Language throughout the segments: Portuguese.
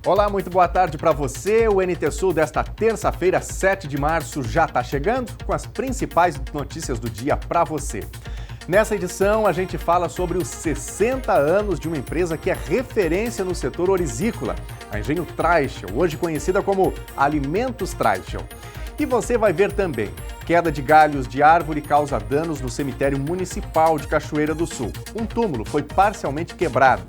Olá, muito boa tarde para você. O NT Sul desta terça-feira, 7 de março, já está chegando com as principais notícias do dia para você. Nessa edição, a gente fala sobre os 60 anos de uma empresa que é referência no setor orizícola, a Engenho Treichel, hoje conhecida como Alimentos Treichel. E você vai ver também, queda de galhos de árvore causa danos no cemitério municipal de Cachoeira do Sul. Um túmulo foi parcialmente quebrado.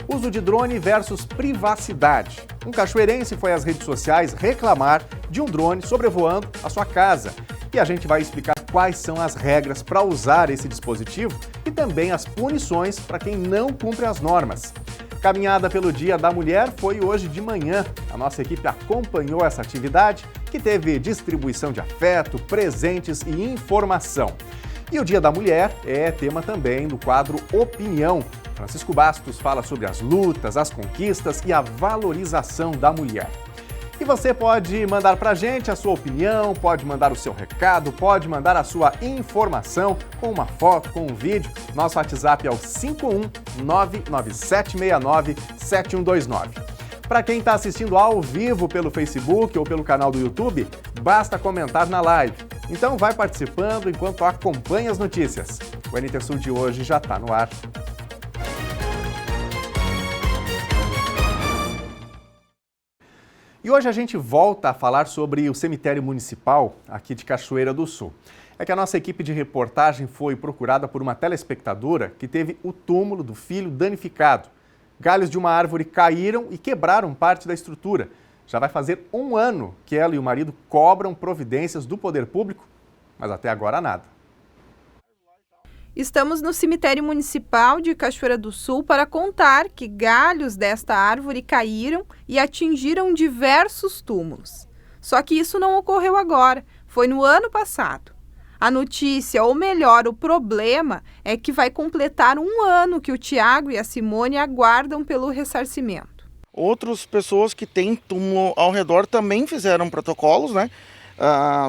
Uso de drone versus privacidade. Um cachoeirense foi às redes sociais reclamar de um drone sobrevoando a sua casa. E a gente vai explicar quais são as regras para usar esse dispositivo e também as punições para quem não cumpre as normas. Caminhada pelo Dia da Mulher foi hoje de manhã. A nossa equipe acompanhou essa atividade, que teve distribuição de afeto, presentes e informação. E o Dia da Mulher é tema também do quadro Opinião. Francisco Bastos fala sobre as lutas, as conquistas e a valorização da mulher. E você pode mandar para a gente a sua opinião, pode mandar o seu recado, pode mandar a sua informação com uma foto, com um vídeo. Nosso WhatsApp é o 51997697129. Para quem está assistindo ao vivo pelo Facebook ou pelo canal do YouTube, basta comentar na live. Então vai participando enquanto acompanha as notícias. O NT Sul de hoje já está no ar. E hoje a gente volta a falar sobre o cemitério municipal aqui de Cachoeira do Sul. É que a nossa equipe de reportagem foi procurada por uma telespectadora que teve o túmulo do filho danificado. Galhos de uma árvore caíram e quebraram parte da estrutura. Já vai fazer um ano que ela e o marido cobram providências do poder público, mas até agora nada. Estamos no cemitério municipal de Cachoeira do Sul para contar que galhos desta árvore caíram e atingiram diversos túmulos. Só que isso não ocorreu agora, foi no ano passado. A notícia, ou melhor, o problema, é que vai completar um ano que o Tiago e a Simone aguardam pelo ressarcimento. Outras pessoas que têm túmulo ao redor também fizeram protocolos,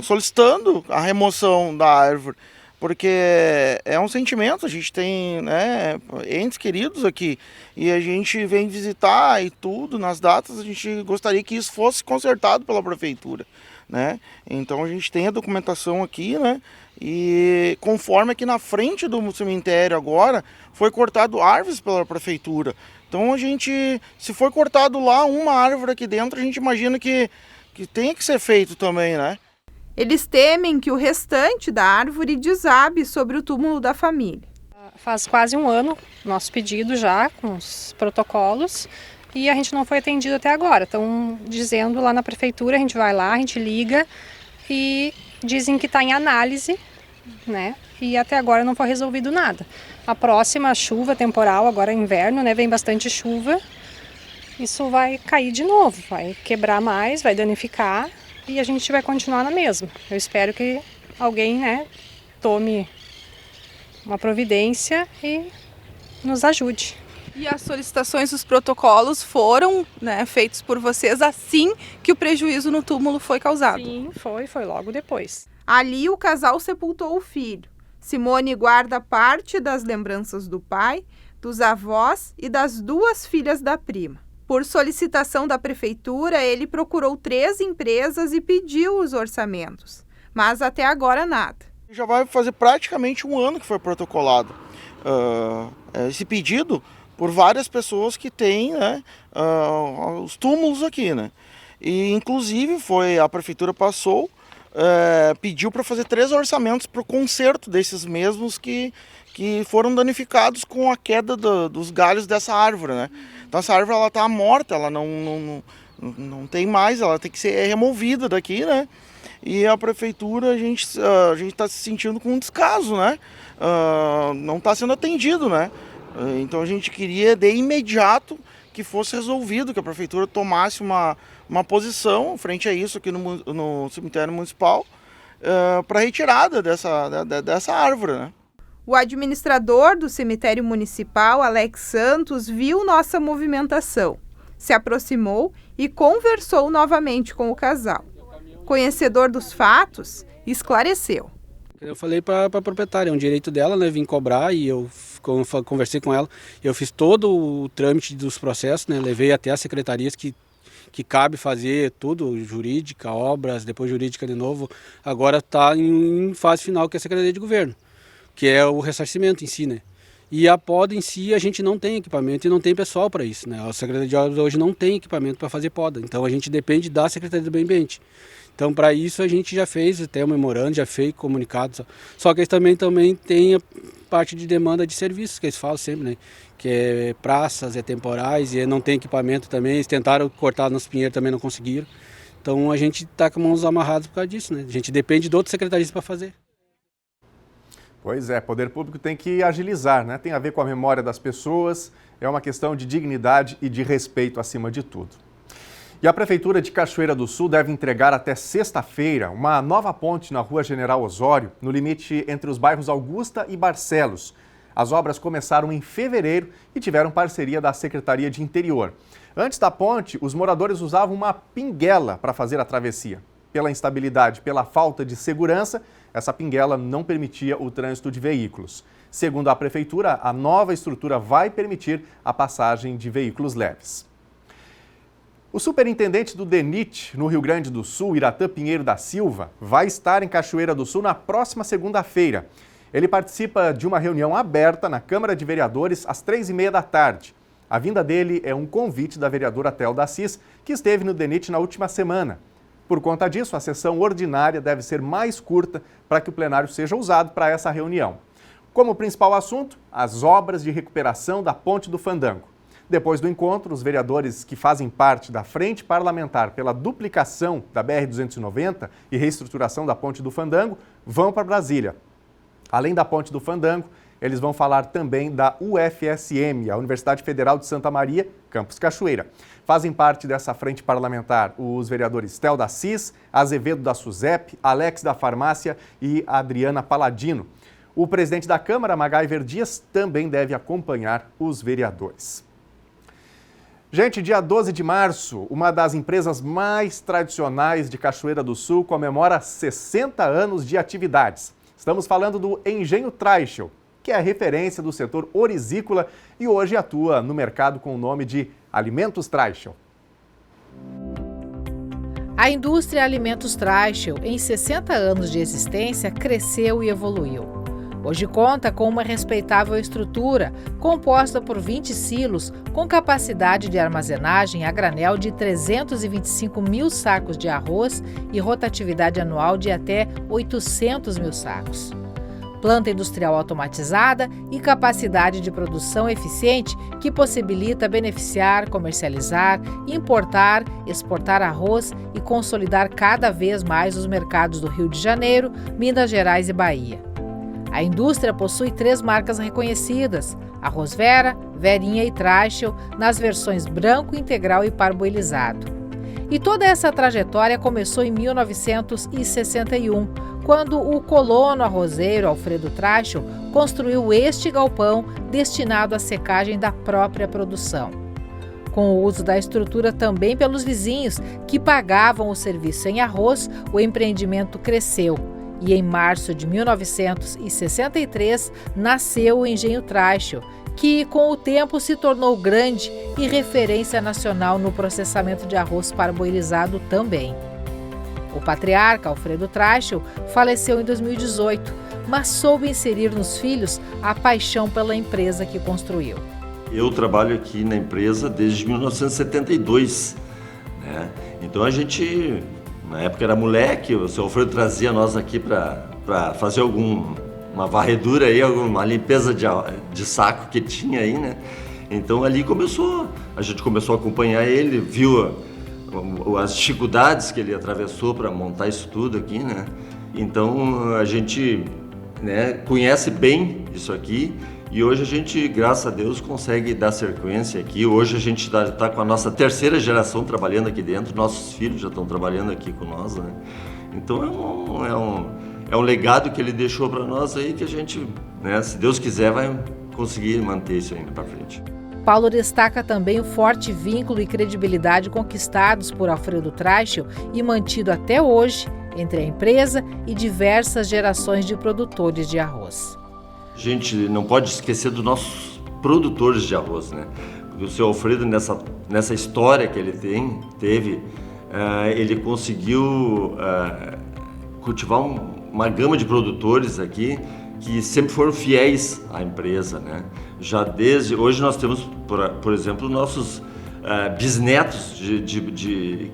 solicitando a remoção da árvore. Porque é um sentimento, a gente tem entes queridos aqui e a gente vem visitar e tudo, nas datas a gente gostaria que isso fosse consertado pela prefeitura, né? Então a gente tem a documentação aqui, né? E conforme aqui na frente do cemitério agora, foi cortado árvores pela prefeitura. Então a gente, se for cortado lá uma árvore aqui dentro, a gente imagina que tem que ser feito também, né? Eles temem que o restante da árvore desabe sobre o túmulo da família. Faz quase um ano nosso pedido já, com os protocolos, e a gente não foi atendido até agora. Estão dizendo lá na prefeitura, a gente vai lá, a gente liga e dizem que está em análise, né? E até agora não foi resolvido nada. A próxima chuva temporal, agora é inverno, né? Vem bastante chuva, isso vai cair de novo, vai quebrar mais, vai danificar. E a gente vai continuar na mesma. Eu espero que alguém, tome uma providência e nos ajude. E as solicitações dos protocolos foram, feitos por vocês assim que o prejuízo no túmulo foi causado? Sim, foi logo depois. Ali o casal sepultou o filho. Simone guarda parte das lembranças do pai, dos avós e das duas filhas da prima. Por solicitação da prefeitura, ele procurou 3 empresas e pediu os orçamentos, mas até agora nada. Já vai fazer praticamente um ano que foi protocolado esse pedido por várias pessoas que têm os túmulos aqui, né? E inclusive a prefeitura passou, pediu para fazer 3 orçamentos para o conserto desses mesmos que foram danificados com a queda dos galhos dessa árvore, né? Então essa árvore ela está morta, ela não tem mais, ela tem que ser removida daqui, né? E a prefeitura, a gente está se sentindo com um descaso, né? Não está sendo atendido, né? Então a gente queria de imediato que fosse resolvido, que a prefeitura tomasse uma posição frente a isso aqui no cemitério municipal para retirada dessa árvore, né? O administrador do cemitério municipal, Alex Santos, viu nossa movimentação, se aproximou e conversou novamente com o casal. Conhecedor dos fatos, esclareceu. Eu falei para a proprietária, é um direito dela, né, vim cobrar, e eu conversei com ela. Eu fiz todo o trâmite dos processos, né, levei até as secretarias que que cabe fazer tudo, jurídica, obras, depois jurídica de novo, agora está em fase final, que é a Secretaria de Governo, que é o ressarcimento em si, né? E a poda em si, a gente não tem equipamento e não tem pessoal para isso, né? A Secretaria de Obras hoje não tem equipamento para fazer poda, então a gente depende da Secretaria do Meio Ambiente. Então, para isso, a gente já fez até um memorando, já fez comunicados. Só que eles também tem a parte de demanda de serviços, que eles falam sempre, né? Que é praças, é temporais, e não tem equipamento também. Eles tentaram cortar nos pinheiros, também não conseguiram. Então, a gente está com mãos amarradas por causa disso, né? A gente depende de outros secretarias para fazer. Pois é, poder público tem que agilizar, né? Tem a ver com a memória das pessoas, é uma questão de dignidade e de respeito acima de tudo. E a Prefeitura de Cachoeira do Sul deve entregar até sexta-feira uma nova ponte na Rua General Osório, no limite entre os bairros Augusta e Barcelos. As obras começaram em fevereiro e tiveram parceria da Secretaria de Interior. Antes da ponte, os moradores usavam uma pinguela para fazer a travessia. Pela instabilidade, pela falta de segurança, essa pinguela não permitia o trânsito de veículos. Segundo a Prefeitura, a nova estrutura vai permitir a passagem de veículos leves. O superintendente do DENIT, no Rio Grande do Sul, Iratã Pinheiro da Silva, vai estar em Cachoeira do Sul na próxima segunda-feira. Ele participa de uma reunião aberta na Câmara de Vereadores às 3h30 da tarde. A vinda dele é um convite da vereadora Thelda Assis, que esteve no DENIT na última semana. Por conta disso, a sessão ordinária deve ser mais curta para que o plenário seja usado para essa reunião. Como principal assunto, as obras de recuperação da Ponte do Fandango. Depois do encontro, os vereadores que fazem parte da Frente Parlamentar pela duplicação da BR-290 e reestruturação da Ponte do Fandango vão para Brasília. Além da Ponte do Fandango, eles vão falar também da UFSM, a Universidade Federal de Santa Maria, Campus Cachoeira. Fazem parte dessa frente parlamentar os vereadores Thelda Assis, Azevedo da SUSEP, Alex da Farmácia e Adriana Paladino. O presidente da Câmara, MacGyver Dias, também deve acompanhar os vereadores. Gente, dia 12 de março, uma das empresas mais tradicionais de Cachoeira do Sul comemora 60 anos de atividades. Estamos falando do Engenho Treichel, que é a referência do setor orizícola e hoje atua no mercado com o nome de Alimentos Treichel. A indústria Alimentos Treichel, em 60 anos de existência, cresceu e evoluiu. Hoje conta com uma respeitável estrutura, composta por 20 silos, com capacidade de armazenagem a granel de 325 mil sacos de arroz e rotatividade anual de até 800 mil sacos. Planta industrial automatizada e capacidade de produção eficiente que possibilita beneficiar, comercializar, importar, exportar arroz e consolidar cada vez mais os mercados do Rio de Janeiro, Minas Gerais e Bahia. A indústria possui 3 marcas reconhecidas, Arroz Vera, Verinha e Treichel, nas versões branco, integral e parboilizado. E toda essa trajetória começou em 1961, quando o colono arrozeiro Alfredo Treichel construiu este galpão destinado à secagem da própria produção. Com o uso da estrutura também pelos vizinhos, que pagavam o serviço em arroz, o empreendimento cresceu. E em março de 1963 nasceu o Engenho Treichel, que com o tempo se tornou grande e referência nacional no processamento de arroz parboilizado também. O patriarca Alfredo Treichel faleceu em 2018, mas soube inserir nos filhos a paixão pela empresa que construiu. Eu trabalho aqui na empresa desde 1972, né? Então a gente... Na época era moleque, o seu Alfredo trazia nós aqui para fazer uma varredura aí, alguma limpeza de saco que tinha aí, né? Então ali a gente começou a acompanhar ele, viu as dificuldades que ele atravessou para montar isso tudo aqui, né? Então a gente, né, conhece bem isso aqui e hoje a gente, graças a Deus, consegue dar sequência aqui. Hoje a gente está com a nossa 3ª geração trabalhando aqui dentro, nossos filhos já estão trabalhando aqui com nós, né? Então é um legado que ele deixou para nós aí que a gente, né, se Deus quiser, vai conseguir manter isso ainda para frente. Paulo destaca também o forte vínculo e credibilidade conquistados por Alfredo Treichel e mantido até hoje entre a empresa e diversas gerações de produtores de arroz. A gente não pode esquecer dos nossos produtores de arroz, né? o seu Alfredo, nessa história que ele teve, ele conseguiu cultivar uma gama de produtores aqui que sempre foram fiéis à empresa, né? Já desde hoje nós temos, por exemplo, nossos bisnetos que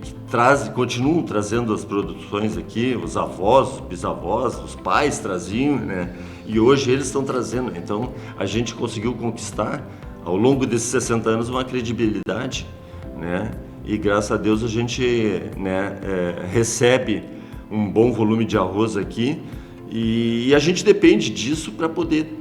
continuam trazendo as produções aqui, os avós, os bisavós, os pais traziam, né? E hoje eles estão trazendo. Então a gente conseguiu conquistar ao longo desses 60 anos uma credibilidade, né? E graças a Deus a gente, né, recebe um bom volume de arroz aqui e a gente depende disso para poder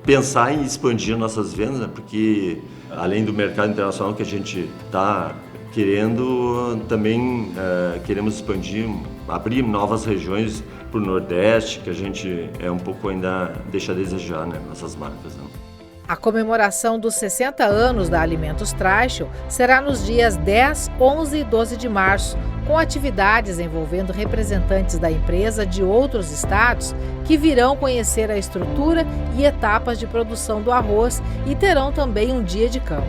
pensar em expandir nossas vendas, né? Porque além do mercado internacional que a gente está querendo, também queremos expandir, abrir novas regiões para o Nordeste, que a gente um pouco ainda deixa a desejar, né, nossas marcas, né? A comemoração dos 60 anos da Alimentos Treichel será nos dias 10, 11 e 12 de março, com atividades envolvendo representantes da empresa de outros estados que virão conhecer a estrutura e etapas de produção do arroz e terão também um dia de campo.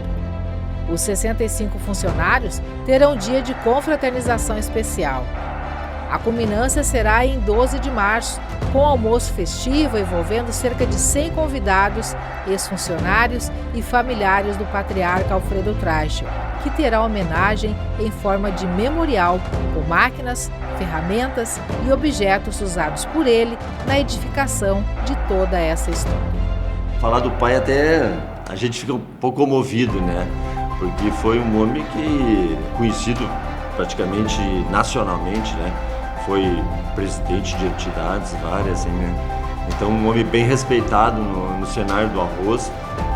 Os 65 funcionários terão dia de confraternização especial. A culminância será em 12 de março, com almoço festivo envolvendo cerca de 100 convidados, ex-funcionários e familiares do patriarca Alfredo Treichel, que terá homenagem em forma de memorial com máquinas, ferramentas e objetos usados por ele na edificação de toda essa história. Falar do pai até a gente fica um pouco comovido, né? Porque foi um homem que conhecido praticamente nacionalmente, né? Foi presidente de entidades várias, assim, né? Então um homem bem respeitado no cenário do arroz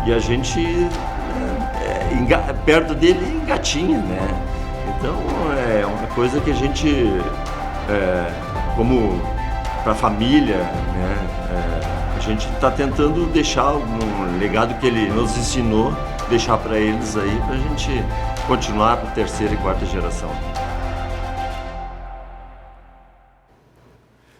e a gente perto dele engatinha, né? Então é uma coisa que a gente, como para a família, né? A gente está tentando deixar um legado que ele nos ensinou, deixar para eles aí, para a gente continuar para a terceira e quarta geração.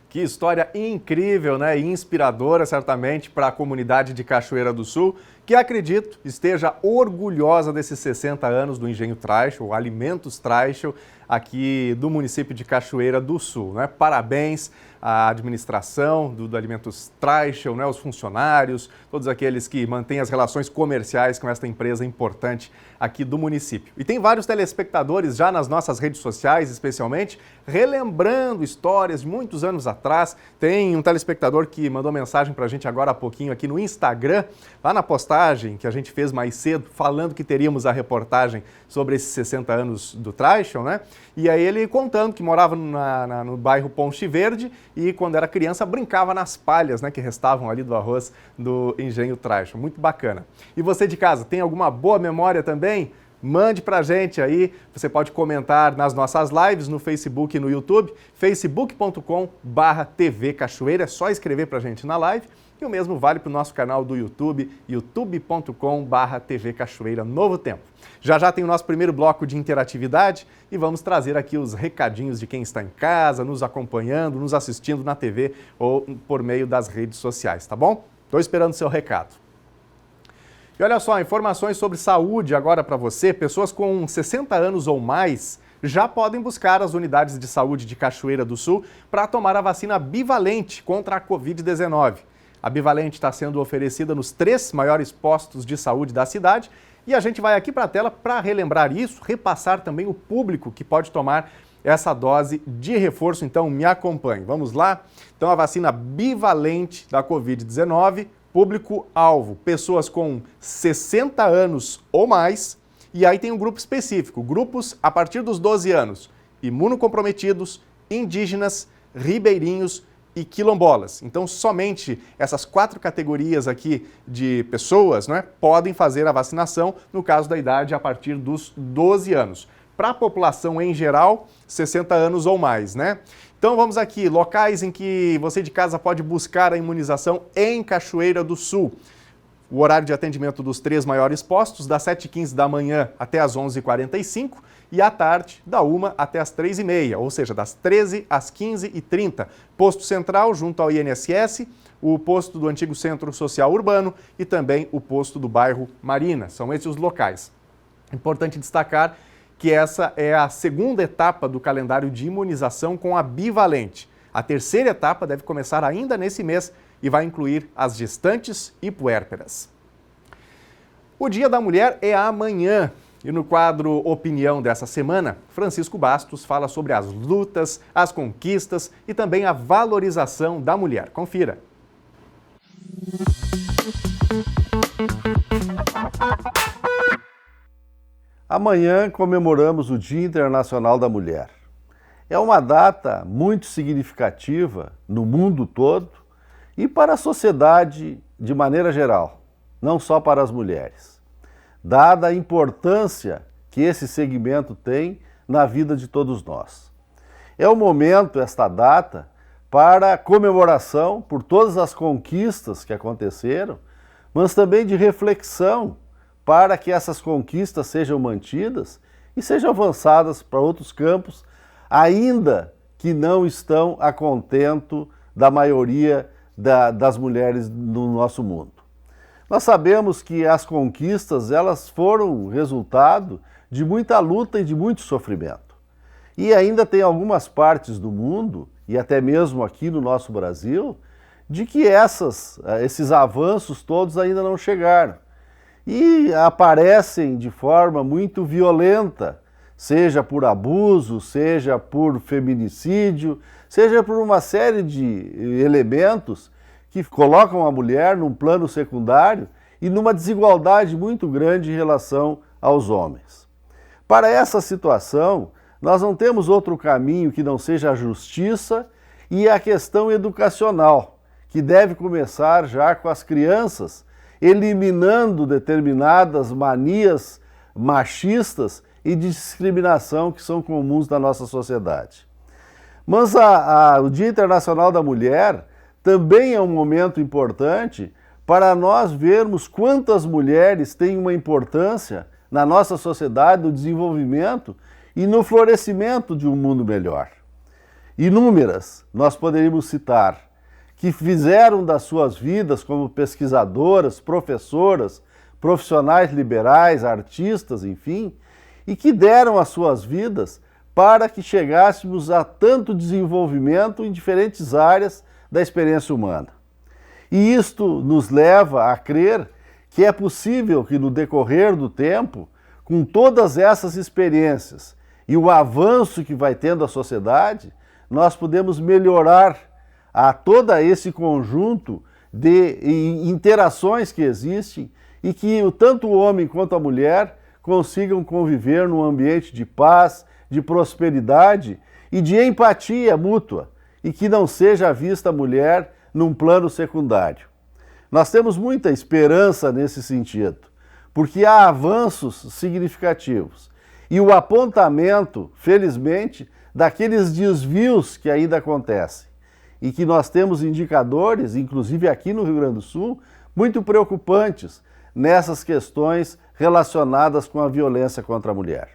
Que história incrível, né? E inspiradora, certamente, para a comunidade de Cachoeira do Sul, que acredito esteja orgulhosa desses 60 anos do Engenho Treichel, Alimentos Treichel, aqui do município de Cachoeira do Sul, né? Parabéns à administração do Alimentos Treichel, né? Os funcionários, todos aqueles que mantêm as relações comerciais com esta empresa importante aqui do município. E tem vários telespectadores já nas nossas redes sociais, especialmente, relembrando histórias de muitos anos atrás. Tem um telespectador que mandou mensagem para a gente agora há pouquinho aqui no Instagram, lá na postagem que a gente fez mais cedo, falando que teríamos a reportagem sobre esses 60 anos do Treichel, né? E aí ele contando que morava no bairro Ponte Verde e quando era criança brincava nas palhas, né, que restavam ali do arroz do Engenho Treichel. Muito bacana. E você de casa, tem alguma boa memória também? Mande pra gente aí, você pode comentar nas nossas lives no Facebook e no YouTube, facebook.com/TV Cachoeira, é só escrever pra gente na live. E o mesmo vale para o nosso canal do YouTube, youtube.com/TV Cachoeira Novo Tempo. Já já tem o nosso primeiro bloco de interatividade e vamos trazer aqui os recadinhos de quem está em casa, nos acompanhando, nos assistindo na TV ou por meio das redes sociais, tá bom? Estou esperando o seu recado. E olha só, informações sobre saúde agora para você. Pessoas com 60 anos ou mais já podem buscar as unidades de saúde de Cachoeira do Sul para tomar a vacina bivalente contra a Covid-19. A bivalente está sendo oferecida nos 3 maiores postos de saúde da cidade e a gente vai aqui para a tela para relembrar isso, repassar também o público que pode tomar essa dose de reforço. Então, me acompanhe. Vamos lá? Então, a vacina bivalente da Covid-19, público-alvo, pessoas com 60 anos ou mais, e aí tem um grupo específico, grupos a partir dos 12 anos, imunocomprometidos, indígenas, ribeirinhos e quilombolas. Então, somente essas 4 categorias aqui de pessoas, né, podem fazer a vacinação no caso da idade a partir dos 12 anos. Para a população em geral, 60 anos ou mais, né? Então, vamos aqui, locais em que você de casa pode buscar a imunização em Cachoeira do Sul. O horário de atendimento dos 3 maiores postos, das 7h15 da manhã até as 11h45 e à tarde, da 1h até as 3h30, ou seja, das 13h às 15h30. Posto Central, junto ao INSS, o posto do antigo Centro Social Urbano e também o posto do bairro Marina. São esses os locais. Importante destacar que essa é a segunda etapa do calendário de imunização com a bivalente. A terceira etapa deve começar ainda nesse mês e vai incluir as gestantes e puérperas. O Dia da Mulher é amanhã. E no quadro Opinião dessa semana, Francisco Bastos fala sobre as lutas, as conquistas e também a valorização da mulher. Confira. Amanhã comemoramos o Dia Internacional da Mulher. É uma data muito significativa no mundo todo e para a sociedade de maneira geral, não só para as mulheres, dada a importância que esse segmento tem na vida de todos nós. É o momento, esta data, para comemoração por todas as conquistas que aconteceram, mas também de reflexão para que essas conquistas sejam mantidas e sejam avançadas para outros campos, ainda que não estão a contento da maioria das mulheres no nosso mundo. Nós sabemos que as conquistas elas foram resultado de muita luta e de muito sofrimento. E ainda tem algumas partes do mundo, e até mesmo aqui no nosso Brasil, de que esses avanços todos ainda não chegaram. E aparecem de forma muito violenta, seja por abuso, seja por feminicídio, seja por uma série de elementos que colocam a mulher num plano secundário e numa desigualdade muito grande em relação aos homens. Para essa situação, nós não temos outro caminho que não seja a justiça e a questão educacional, que deve começar já com as crianças, eliminando determinadas manias machistas e de discriminação que são comuns na nossa sociedade. Mas o Dia Internacional da Mulher também é um momento importante para nós vermos quantas mulheres têm uma importância na nossa sociedade, no desenvolvimento e no florescimento de um mundo melhor. Inúmeras nós poderíamos citar, que fizeram das suas vidas como pesquisadoras, professoras, profissionais liberais, artistas, enfim, e que deram as suas vidas para que chegássemos a tanto desenvolvimento em diferentes áreas da experiência humana. E isto nos leva a crer que é possível que no decorrer do tempo, com todas essas experiências e o avanço que vai tendo a sociedade, nós podemos melhorar a todo esse conjunto de interações que existem e que tanto o homem quanto a mulher consigam conviver num ambiente de paz, de prosperidade e de empatia mútua, e que não seja vista a mulher num plano secundário. Nós temos muita esperança nesse sentido, porque há avanços significativos e o apontamento, felizmente, daqueles desvios que ainda acontecem e que nós temos indicadores, inclusive aqui no Rio Grande do Sul, muito preocupantes nessas questões relacionadas com a violência contra a mulher.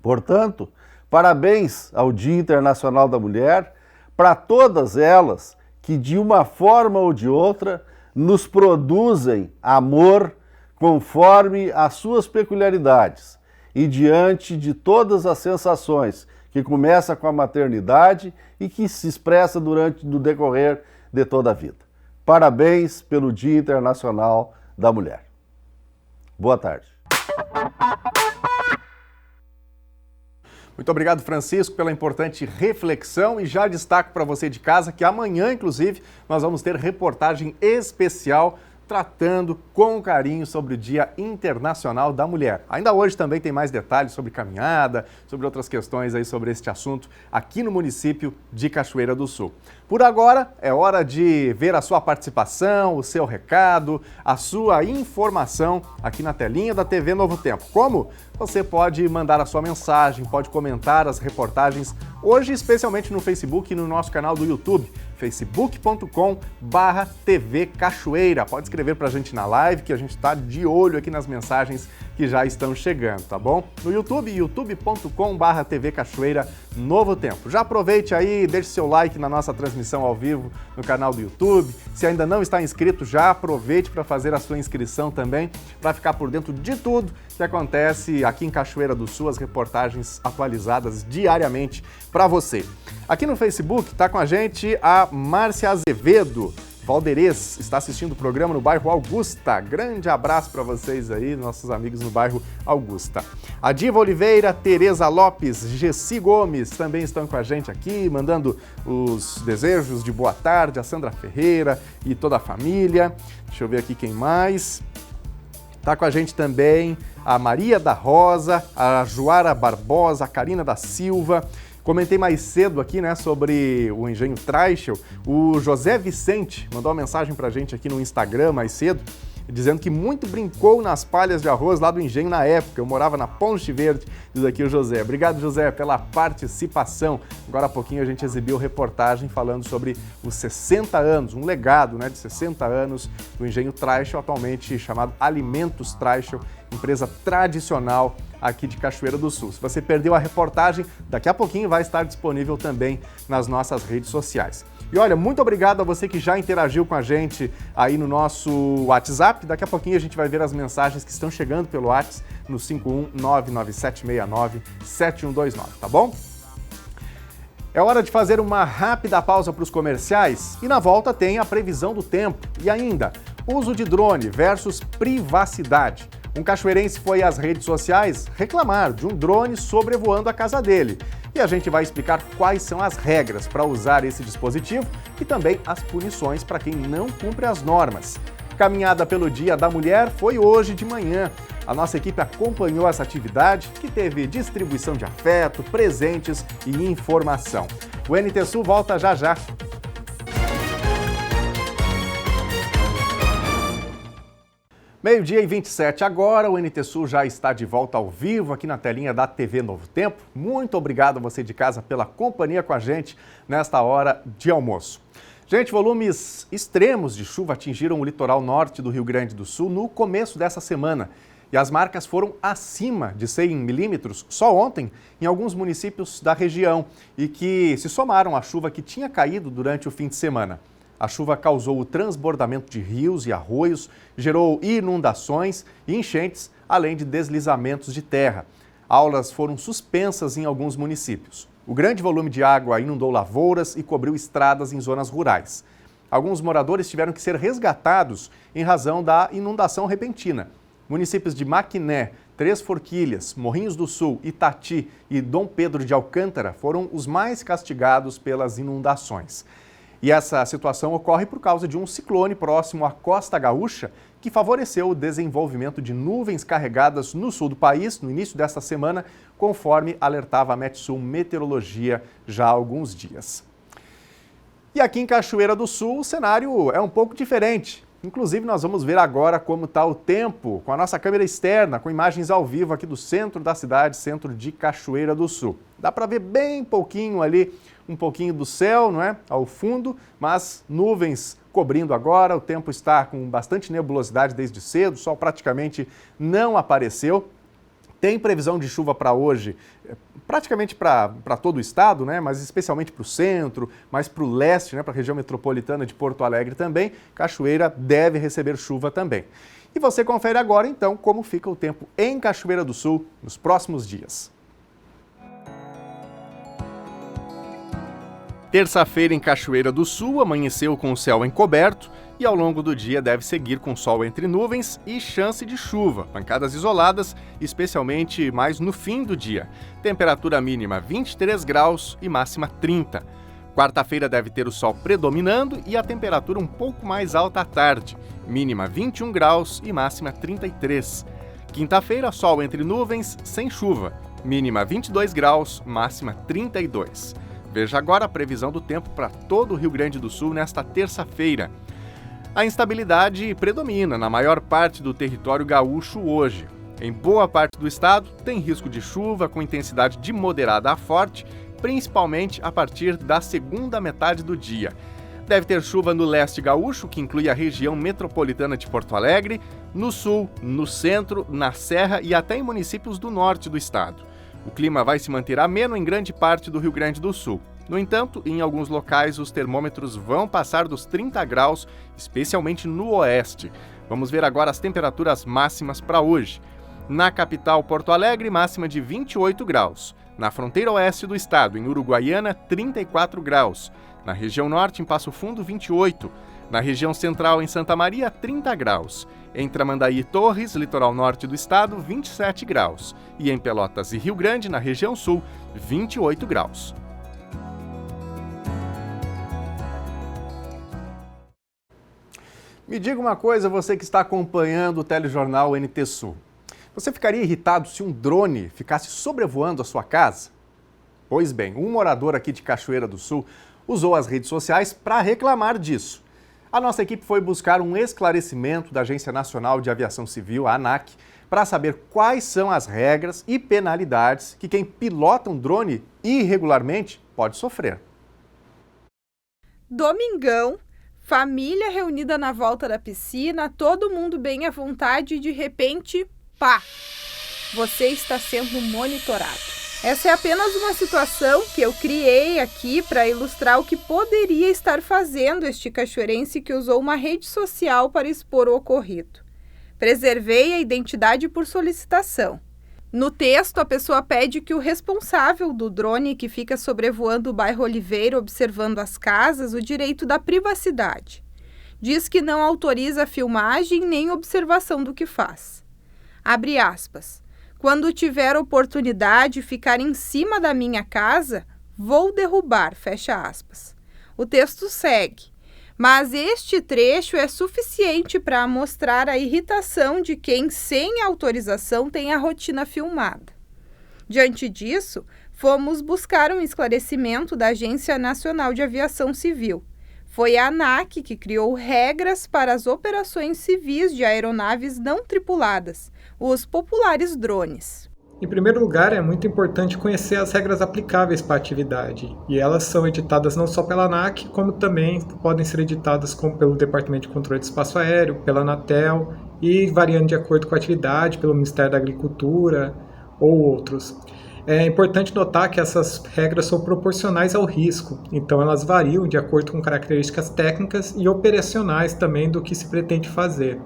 Portanto, parabéns ao Dia Internacional da Mulher, para todas elas que de uma forma ou de outra nos produzem amor conforme as suas peculiaridades e diante de todas as sensações que começa com a maternidade e que se expressa no decorrer de toda a vida. Parabéns pelo Dia Internacional da Mulher. Boa tarde. Muito obrigado, Francisco, pela importante reflexão e já destaco para você de casa que amanhã, inclusive, nós vamos ter reportagem especial tratando com carinho sobre o Dia Internacional da Mulher. Ainda hoje também tem mais detalhes sobre caminhada, sobre outras questões aí sobre este assunto aqui no município de Cachoeira do Sul. Por agora, é hora de ver a sua participação, o seu recado, a sua informação aqui na telinha da TV Novo Tempo. Como? Você pode mandar a sua mensagem, pode comentar as reportagens, hoje especialmente no Facebook e no nosso canal do YouTube, facebook.com/TV Cachoeira. Pode escrever pra gente na live que a gente tá de olho aqui nas mensagens que já estão chegando, tá bom? No YouTube, youtube.com/TV Cachoeira Novo Tempo. Já aproveite aí, deixe seu like na nossa transmissão transmissão ao vivo no canal do YouTube. Se ainda não está inscrito, já aproveite para fazer a sua inscrição também, para ficar por dentro de tudo que acontece aqui em Cachoeira do Sul, as reportagens atualizadas diariamente para você. Aqui no Facebook está com a gente a Márcia Azevedo. Valderez está assistindo o programa no bairro Augusta. Grande abraço para vocês aí, nossos amigos no bairro Augusta. A Diva Oliveira, Tereza Lopes, Gessi Gomes também estão com a gente aqui, mandando os desejos de boa tarde, a Sandra Ferreira e toda a família. Deixa eu ver aqui quem mais. Está com a gente também a Maria da Rosa, a Joara Barbosa, a Karina da Silva. Comentei mais cedo aqui, né, sobre o engenho Treichel. O José Vicente mandou uma mensagem pra gente aqui no Instagram mais cedo, dizendo que muito brincou nas palhas de arroz lá do engenho na época. Eu morava na Ponte Verde, diz aqui o José. Obrigado, José, pela participação. Agora há pouquinho a gente exibiu reportagem falando sobre os 60 anos, um legado, né, de 60 anos do engenho Treichel, atualmente chamado Alimentos Treichel, empresa tradicional aqui de Cachoeira do Sul. Se você perdeu a reportagem, daqui a pouquinho vai estar disponível também nas nossas redes sociais. E olha, muito obrigado a você que já interagiu com a gente aí no nosso WhatsApp. Daqui a pouquinho a gente vai ver as mensagens que estão chegando pelo WhatsApp no 51997697129, tá bom? É hora de fazer uma rápida pausa para os comerciais e na volta tem a previsão do tempo e ainda uso de drone versus privacidade. Um cachoeirense foi às redes sociais reclamar de um drone sobrevoando a casa dele. E a gente vai explicar quais são as regras para usar esse dispositivo e também as punições para quem não cumpre as normas. Caminhada pelo Dia da Mulher foi hoje de manhã. A nossa equipe acompanhou essa atividade, que teve distribuição de afeto, presentes e informação. O NT Sul volta já já. Meio-dia e 27 agora, o NT Sul já está de volta ao vivo aqui na telinha da TV Novo Tempo. Muito obrigado a você de casa pela companhia com a gente nesta hora de almoço. Gente, volumes extremos de chuva atingiram o litoral norte do Rio Grande do Sul no começo dessa semana. E as marcas foram acima de 100 milímetros só ontem em alguns municípios da região e que se somaram à chuva que tinha caído durante o fim de semana. A chuva causou o transbordamento de rios e arroios, gerou inundações e enchentes, além de deslizamentos de terra. Aulas foram suspensas em alguns municípios. O grande volume de água inundou lavouras e cobriu estradas em zonas rurais. Alguns moradores tiveram que ser resgatados em razão da inundação repentina. Municípios de Maquiné, Três Forquilhas, Morrinhos do Sul, Itati e Dom Pedro de Alcântara foram os mais castigados pelas inundações. E essa situação ocorre por causa de um ciclone próximo à Costa Gaúcha, que favoreceu o desenvolvimento de nuvens carregadas no sul do país no início desta semana, conforme alertava a Metsul Meteorologia já há alguns dias. E aqui em Cachoeira do Sul, o cenário é um pouco diferente. Inclusive, nós vamos ver agora como está o tempo com a nossa câmera externa, com imagens ao vivo aqui do centro da cidade, centro de Cachoeira do Sul. Dá para ver bem pouquinho ali, um pouquinho do céu, não é? Ao fundo, mas nuvens cobrindo agora, o tempo está com bastante nebulosidade desde cedo, o sol praticamente não apareceu. Tem previsão de chuva para hoje, praticamente para todo o estado, né? Mas especialmente para o centro, mais para o leste, né? Para a região metropolitana de Porto Alegre também. Cachoeira deve receber chuva também. E você confere agora, então, como fica o tempo em Cachoeira do Sul nos próximos dias. Terça-feira em Cachoeira do Sul amanheceu com o céu encoberto e ao longo do dia deve seguir com sol entre nuvens e chance de chuva, pancadas isoladas, especialmente mais no fim do dia. Temperatura mínima 23 graus e máxima 30. Quarta-feira deve ter o sol predominando e a temperatura um pouco mais alta à tarde, mínima 21 graus e máxima 33. Quinta-feira, sol entre nuvens, sem chuva, mínima 22 graus, máxima 32. Veja agora a previsão do tempo para todo o Rio Grande do Sul nesta terça-feira. A instabilidade predomina na maior parte do território gaúcho hoje. Em boa parte do estado, tem risco de chuva com intensidade de moderada a forte, principalmente a partir da segunda metade do dia. Deve ter chuva no leste gaúcho, que inclui a região metropolitana de Porto Alegre, no sul, no centro, na serra e até em municípios do norte do estado. O clima vai se manter ameno em grande parte do Rio Grande do Sul. No entanto, em alguns locais os termômetros vão passar dos 30 graus, especialmente no oeste. Vamos ver agora as temperaturas máximas para hoje. Na capital, Porto Alegre, máxima de 28 graus. Na fronteira oeste do estado, em Uruguaiana, 34 graus. Na região norte, em Passo Fundo, 28. Na região central, em Santa Maria, 30 graus. Em Tramandaí e Torres, litoral norte do estado, 27 graus. E em Pelotas e Rio Grande, na região sul, 28 graus. Me diga uma coisa, você que está acompanhando o telejornal NT Sul. Você ficaria irritado se um drone ficasse sobrevoando a sua casa? Pois bem, um morador aqui de Cachoeira do Sul usou as redes sociais para reclamar disso. A nossa equipe foi buscar um esclarecimento da Agência Nacional de Aviação Civil, a ANAC, para saber quais são as regras e penalidades que quem pilota um drone irregularmente pode sofrer. Domingão, família reunida na volta da piscina, todo mundo bem à vontade e de repente, pá! Você está sendo monitorado. Essa é apenas uma situação que eu criei aqui para ilustrar o que poderia estar fazendo este cachoeirense que usou uma rede social para expor o ocorrido. Preservei a identidade por solicitação. No texto, a pessoa pede que o responsável do drone que fica sobrevoando o bairro Oliveira observando as casas o direito da privacidade. Diz que não autoriza a filmagem nem observação do que faz. Abre aspas. Quando tiver oportunidade de ficar em cima da minha casa, vou derrubar, fecha aspas. O texto segue, mas este trecho é suficiente para mostrar a irritação de quem, sem autorização, tem a rotina filmada. Diante disso, fomos buscar um esclarecimento da Agência Nacional de Aviação Civil. Foi a ANAC que criou regras para as operações civis de aeronaves não tripuladas, os populares drones. Em primeiro lugar, é muito importante conhecer as regras aplicáveis para a atividade, e elas são editadas não só pela ANAC, como também podem ser editadas pelo Departamento de Controle de Espaço Aéreo, pela Anatel e, variando de acordo com a atividade, pelo Ministério da Agricultura ou outros. É importante notar que essas regras são proporcionais ao risco, então elas variam de acordo com características técnicas e operacionais também do que se pretende fazer.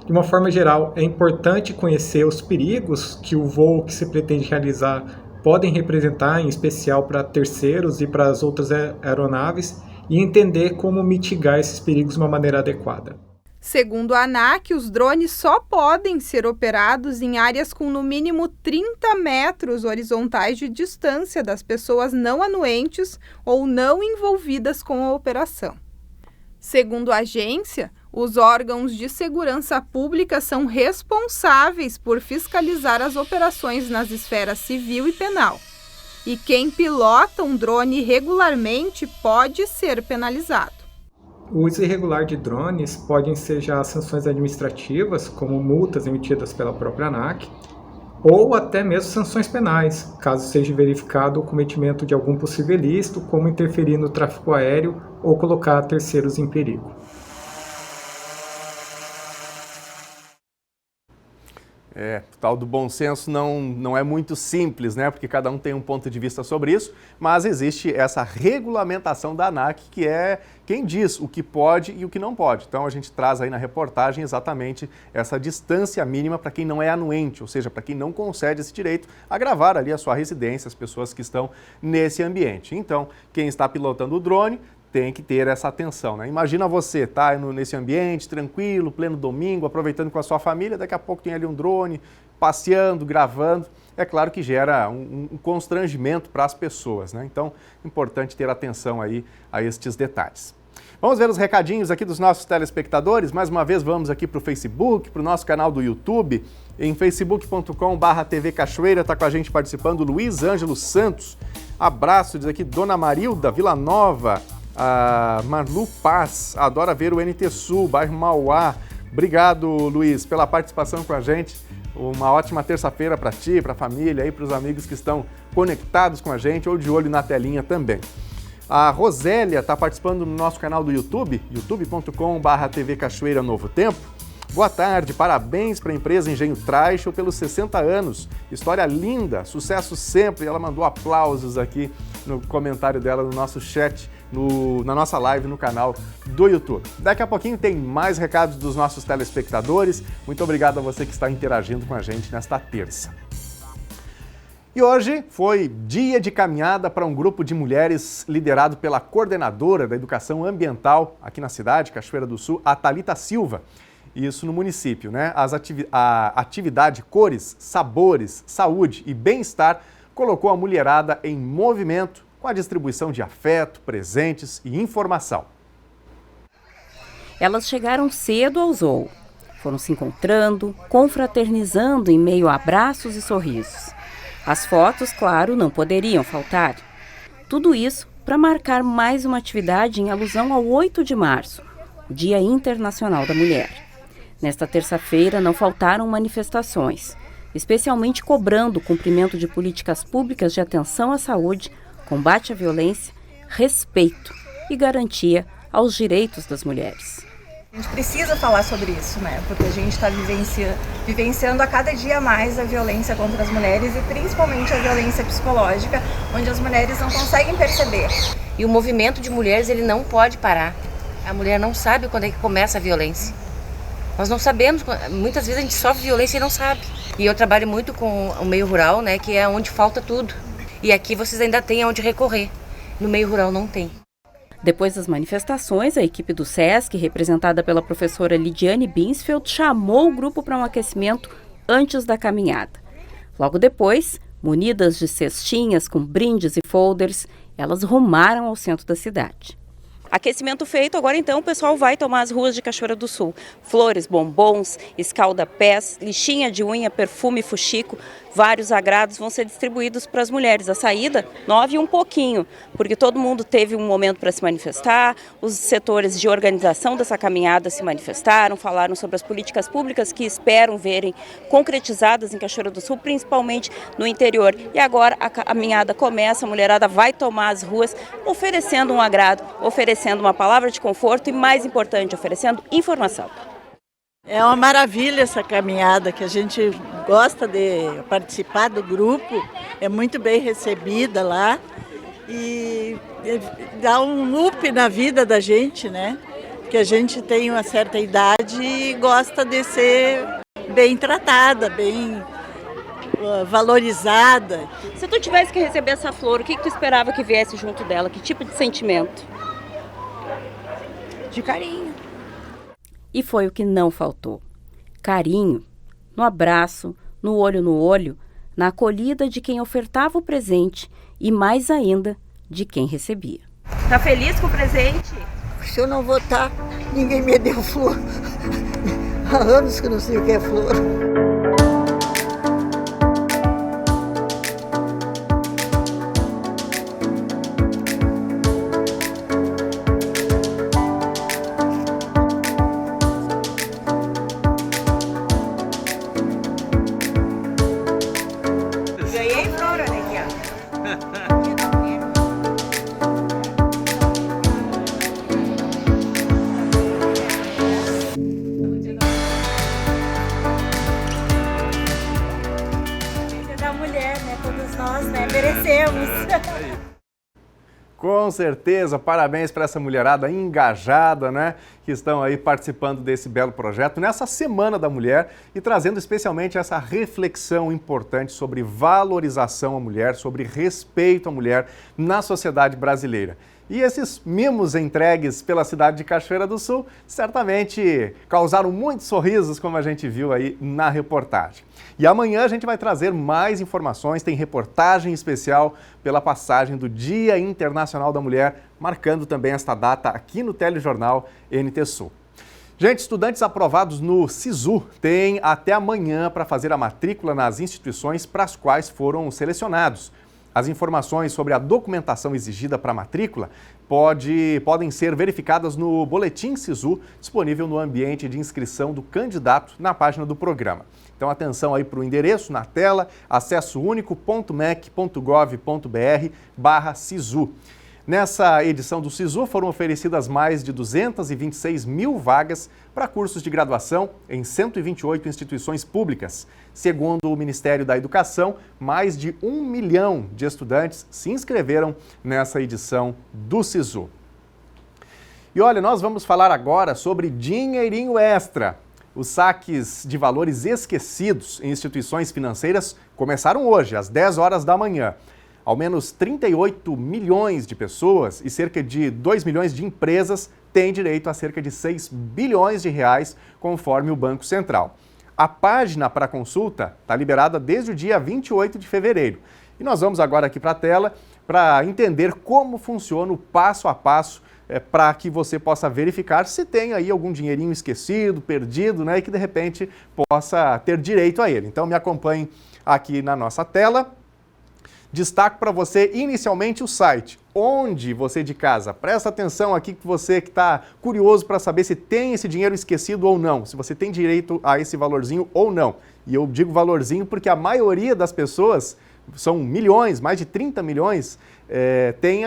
De uma forma geral, é importante conhecer os perigos que o voo que se pretende realizar podem representar, em especial para terceiros e para as outras aeronaves, e entender como mitigar esses perigos de uma maneira adequada. Segundo a ANAC, os drones só podem ser operados em áreas com no mínimo 30 metros horizontais de distância das pessoas não anuentes ou não envolvidas com a operação. Segundo a agência, os órgãos de segurança pública são responsáveis por fiscalizar as operações nas esferas civil e penal. E quem pilota um drone irregularmente pode ser penalizado. O uso irregular de drones podem ser já sanções administrativas, como multas emitidas pela própria ANAC, ou até mesmo sanções penais, caso seja verificado o cometimento de algum possível ilícito, como interferir no tráfego aéreo ou colocar terceiros em perigo. O tal do bom senso não é muito simples, né? Porque cada um tem um ponto de vista sobre isso, mas existe essa regulamentação da ANAC, que é quem diz o que pode e o que não pode. Então a gente traz aí na reportagem exatamente essa distância mínima para quem não é anuente, ou seja, para quem não concede esse direito a gravar ali a sua residência, as pessoas que estão nesse ambiente. Então, quem está pilotando o drone tem que ter essa atenção, né? Imagina você nesse ambiente, tranquilo, pleno domingo, aproveitando com a sua família, daqui a pouco tem ali um drone, passeando, gravando. É claro que gera um constrangimento para as pessoas, né? Então, importante ter atenção aí a estes detalhes. Vamos ver os recadinhos aqui dos nossos telespectadores. Mais uma vez, vamos aqui para o Facebook, para o nosso canal do YouTube. Em facebook.com/TV Cachoeira, está com a gente participando o Luiz Ângelo Santos. Abraço, diz aqui Dona Marilda Vila Nova. A Marlu Paz, adora ver o NT Sul, bairro Mauá. Obrigado, Luiz, pela participação com a gente. Uma ótima terça-feira para ti, para a família e para os amigos que estão conectados com a gente ou de olho na telinha também. A Rosélia está participando no nosso canal do YouTube, youtube.com/TV Cachoeira Novo Tempo. Boa tarde, parabéns para a empresa Engenho Treichel pelos 60 anos. História linda, sucesso sempre. Ela mandou aplausos aqui no comentário dela no nosso chat, na nossa live no canal do YouTube. Daqui a pouquinho tem mais recados dos nossos telespectadores. Muito obrigado a você que está interagindo com a gente nesta terça. E hoje foi dia de caminhada para um grupo de mulheres liderado pela coordenadora da Educação Ambiental aqui na cidade, Cachoeira do Sul, a Thalita Silva. Isso no município, né? A atividade Cores, Sabores, Saúde e Bem-Estar colocou a mulherada em movimento com a distribuição de afeto, presentes e informação. Elas chegaram cedo ao zoo, foram se encontrando, confraternizando em meio a abraços e sorrisos. As fotos, claro, não poderiam faltar. Tudo isso para marcar mais uma atividade em alusão ao 8 de março, o Dia Internacional da Mulher. Nesta terça-feira não faltaram manifestações, especialmente cobrando o cumprimento de políticas públicas de atenção à saúde, combate à violência, respeito e garantia aos direitos das mulheres. A gente precisa falar sobre isso, né? Porque a gente está vivenciando a cada dia mais a violência contra as mulheres e principalmente a violência psicológica, onde as mulheres não conseguem perceber. E o movimento de mulheres, ele não pode parar. A mulher não sabe quando é que começa a violência. Nós não sabemos, muitas vezes a gente sofre violência e não sabe. E eu trabalho muito com o meio rural, né, que é onde falta tudo. E aqui vocês ainda têm onde recorrer. No meio rural não tem. Depois das manifestações, a equipe do SESC, representada pela professora Lidiane Binsfeld, chamou o grupo para um aquecimento antes da caminhada. Logo depois, munidas de cestinhas com brindes e folders, elas rumaram ao centro da cidade. Aquecimento feito, agora então o pessoal vai tomar as ruas de Cachoeira do Sul. Flores, bombons, escalda-pés, lixinha de unha, perfume, fuxico, vários agrados vão ser distribuídos para as mulheres. A saída, 9 e um pouquinho, porque todo mundo teve um momento para se manifestar, os setores de organização dessa caminhada se manifestaram, falaram sobre as políticas públicas que esperam verem concretizadas em Cachoeira do Sul, principalmente no interior. E agora a caminhada começa, a mulherada vai tomar as ruas, oferecendo um agrado, oferecendo uma palavra de conforto e, mais importante, oferecendo informação. É uma maravilha essa caminhada, que a gente gosta de participar do grupo, é muito bem recebida lá e dá um up na vida da gente, né? Porque a gente tem uma certa idade e gosta de ser bem tratada, bem valorizada. Se tu tivesse que receber essa flor, o que tu esperava que viesse junto dela? Que tipo de sentimento? De carinho. E foi o que não faltou. Carinho, no abraço, no olho, na acolhida de quem ofertava o presente e, mais ainda, de quem recebia. Tá feliz com o presente? Se eu não votar, ninguém me deu flor. Há anos que eu não sei o que é flor. Com certeza, parabéns para essa mulherada engajada, né? Que estão aí participando desse belo projeto nessa Semana da Mulher e trazendo especialmente essa reflexão importante sobre valorização à mulher, sobre respeito à mulher na sociedade brasileira. E esses mimos entregues pela cidade de Cachoeira do Sul certamente causaram muitos sorrisos, como a gente viu aí na reportagem. E amanhã a gente vai trazer mais informações, tem reportagem especial pela passagem do Dia Internacional da Mulher, marcando também esta data aqui no telejornal NT Sul. Gente, estudantes aprovados no SISU têm até amanhã para fazer a matrícula nas instituições para as quais foram selecionados. As informações sobre a documentação exigida para a matrícula podem ser verificadas no Boletim SISU, disponível no ambiente de inscrição do candidato na página do programa. Então, atenção aí para o endereço na tela, acessounico.mec.gov.br/SISU. Nessa edição do SISU foram oferecidas mais de 226 mil vagas para cursos de graduação em 128 instituições públicas. Segundo o Ministério da Educação, mais de 1 milhão de estudantes se inscreveram nessa edição do SISU. E olha, nós vamos falar agora sobre dinheirinho extra. Os saques de valores esquecidos em instituições financeiras começaram hoje, às 10 horas da manhã. Ao menos 38 milhões de pessoas e cerca de 2 milhões de empresas têm direito a cerca de 6 bilhões de reais, conforme o Banco Central. A página para consulta está liberada desde o dia 28 de fevereiro. E nós vamos agora aqui para a tela para entender como funciona o passo a passo para que você possa verificar se tem aí algum dinheirinho esquecido, perdido, né, e que de repente possa ter direito a ele. Então me acompanhe aqui na nossa tela. Destaco para você inicialmente o site, onde você de casa, presta atenção aqui que você que está curioso para saber se tem esse dinheiro esquecido ou não, se você tem direito a esse valorzinho ou não. E eu digo valorzinho porque a maioria das pessoas, são milhões, mais de 30 milhões, tem